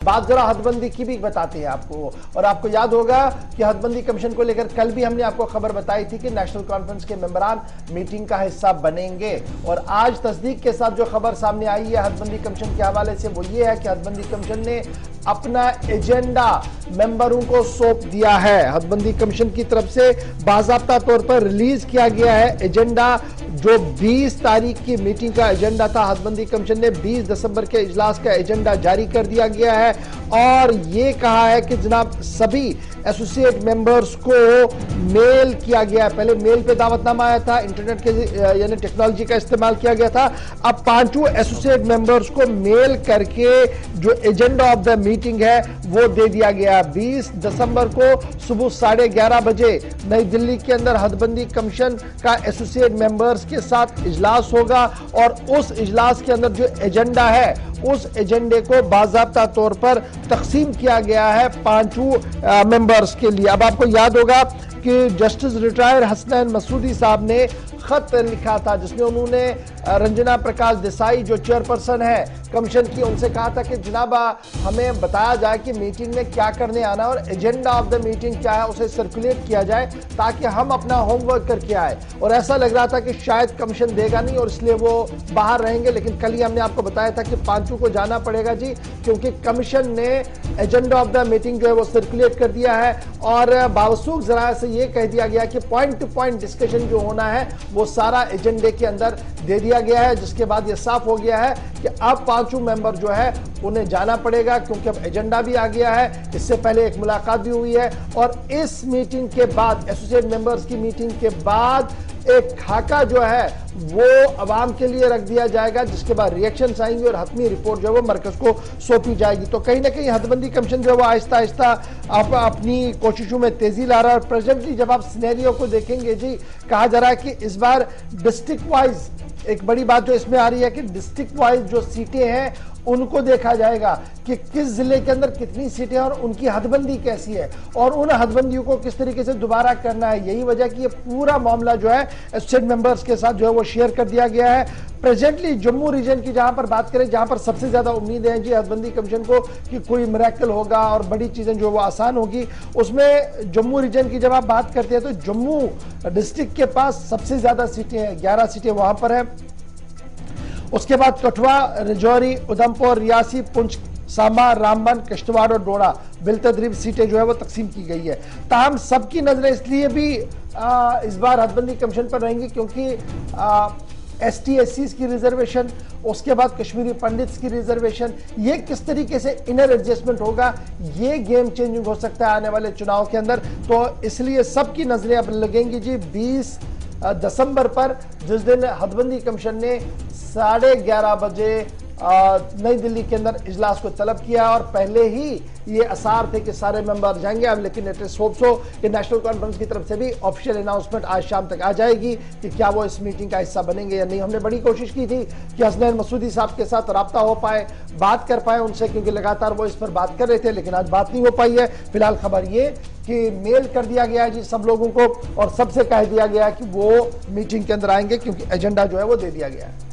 बात जरा हदबंदी की भी बताते हैं आपको। और आपको याद होगा कि हदबंदी कमीशन को लेकर कल भी हमने आपको खबर बताई थी कि नेशनल कॉन्फ्रेंस के मेंबरान मीटिंग का हिस्सा बनेंगे। और आज तस्दीक के साथ जो खबर सामने आई है हदबंदी कमीशन के हवाले से वो ये है कि हदबंदी कमीशन ने अपना एजेंडा मेंबरों को सौंप दिया है। हदबंदी कमीशन की तरफ से बाज़ाब्ता तौर पर रिलीज किया गया है एजेंडा। जो 20 तारीख की मीटिंग का एजेंडा था, हदबंदी कमीशन ने 20 दिसंबर के इजलास का एजेंडा जारी कर दिया गया है और ये कहा है कि जनाब सभी एसोसिएट मेंबर्स को मेल किया गया है। पहले मेल पे दावतनामा आया था, इंटरनेट के यानी टेक्नोलॉजी का इस्तेमाल किया गया था। अब पांचों एसोसिएट मेंबर्स को मेल करके जो एजेंडा ऑफ द मीटिंग है वो दे दिया गया। 20 दिसंबर को सुबह 11:30 बजे नई दिल्ली के अंदर हदबंदी कमीशन का एसोसिएट मेंबर्स के साथ इजलास होगा और उस इजलास के अंदर जो एजेंडा है उस एजेंडे को बाज़ाब्ता तौर पर तकसीम किया गया है पांचों मेंबर्स के लिए। अब आपको याद होगा कि जस्टिस रिटायर हसनैन मसूदी साहब ने खत लिखा था जिसमें उन्होंने रंजना प्रकाश देसाई जो चेयरपर्सन है कमीशन की, उनसे कहा था कि जनाब हमें बताया जाए कि मीटिंग में क्या करने आना और एजेंडा ऑफ द मीटिंग क्या है, उसे सर्कुलेट किया जाए ताकि हम अपना होमवर्क करके आए। और ऐसा लग रहा था कि शायद कमीशन देगा नहीं और इसलिए वो बाहर रहेंगे, लेकिन कल ही हमने आपको बताया था कि पांचों को जाना पड़ेगा जी, क्योंकि कमीशन ने एजेंडा ऑफ द मीटिंग जो है वो सर्कुलेट कर दिया है और बावसूख जरा से ये कह दिया गया कि पॉइंट टू पॉइंट डिस्कशन जो होना है वो सारा एजेंडे के अंदर दे दिया गया है, जिसके बाद ये साफ हो गया है कि अब पांचों मेंबर जो है उन्हें जाना पड़ेगा क्योंकि अब एजेंडा भी आ गया है। इससे पहले एक मुलाकात भी हुई है और इस मीटिंग के बाद एसोसिएट मेंबर्स की मीटिंग के बाद एक खाका जो है वो अवाम के लिए रख दिया जाएगा, जिसके बाद रिएक्शंस आएंगे और हतमी रिपोर्ट जो है वो मरकज को सौंपी जाएगी। तो कहीं ना कहीं हदबंदी कमीशन जो है वो आहिस्ता आहिस्ता अपनी कोशिशों में तेजी ला रहा है। और प्रेजेंटली जब आप सिनेरियो को देखेंगे जी, कहा जा रहा है कि इस बार डिस्ट्रिक्ट वाइज एक बड़ी बात जो इसमें आ रही है कि डिस्ट्रिक्ट वाइज जो सीटें हैं उनको देखा जाएगा कि किस जिले के अंदर कितनी सीटें और उनकी हदबंदी कैसी है और उन हदबंदियों को किस तरीके से दोबारा करना है। यही वजह कि ये पूरा मामला जो है एसोसिएट मेंबर्स के साथ जो है वो शेयर कर दिया गया है। प्रेजेंटली जम्मू रीजन की जहां पर बात करें, जहां पर सबसे ज्यादा उम्मीदें हैं जी हदबंदी कमीशन को कि कोई मिरेकल होगा और बड़ी चीजें जो वो आसान होगी, उसमें जम्मू रीजन की जब आप बात करते हैं तो जम्मू डिस्ट्रिक्ट के पास सबसे ज्यादा सीटें हैं, 11 सीटें वहां पर है। उसके बाद कठुआ, राजौरी, उधमपुर, रियासी, पुंछ, सांबा, रामबन, किश्तवाड़ और डोडा बिलतदरीब सीटें जो है वो तकसीम की गई है। ताहम सबकी नजरें इसलिए भी इस बार हदबंदी कमीशन पर रहेंगी क्योंकि ST SCs की रिजर्वेशन, उसके बाद कश्मीरी पंडित्स की रिजर्वेशन, ये किस तरीके से इनर एडजस्टमेंट होगा, ये गेम चेंजिंग हो सकता है आने वाले चुनाव के अंदर। तो इसलिए सबकी नजरें अब लगेंगी जी 20 दिसंबर पर, जिस दिन हदबंदी कमीशन ने 11:30 बजे नई दिल्ली के अंदर इजलास को तलब किया और पहले ही ये आसार थे कि सारे मेंबर जाएंगे। अब लेकिन इट इज होप सो कि नेशनल कॉन्फ्रेंस की तरफ से भी ऑफिशियल अनाउंसमेंट आज शाम तक आ जाएगी कि क्या वो इस मीटिंग का हिस्सा बनेंगे या नहीं। हमने बड़ी कोशिश की थी कि हसनैन मसूदी साहब के साथ रब्ता हो पाए, बात कर पाए उनसे, क्योंकि लगातार वो इस पर बात कर रहे थे, लेकिन आज बात नहीं हो पाई है। फिलहाल खबर ये कि मेल कर दिया गया है जी सब लोगों को और सबसे कह दिया गया है कि वो मीटिंग के अंदर आएंगे क्योंकि एजेंडा जो है वो दे दिया गया है।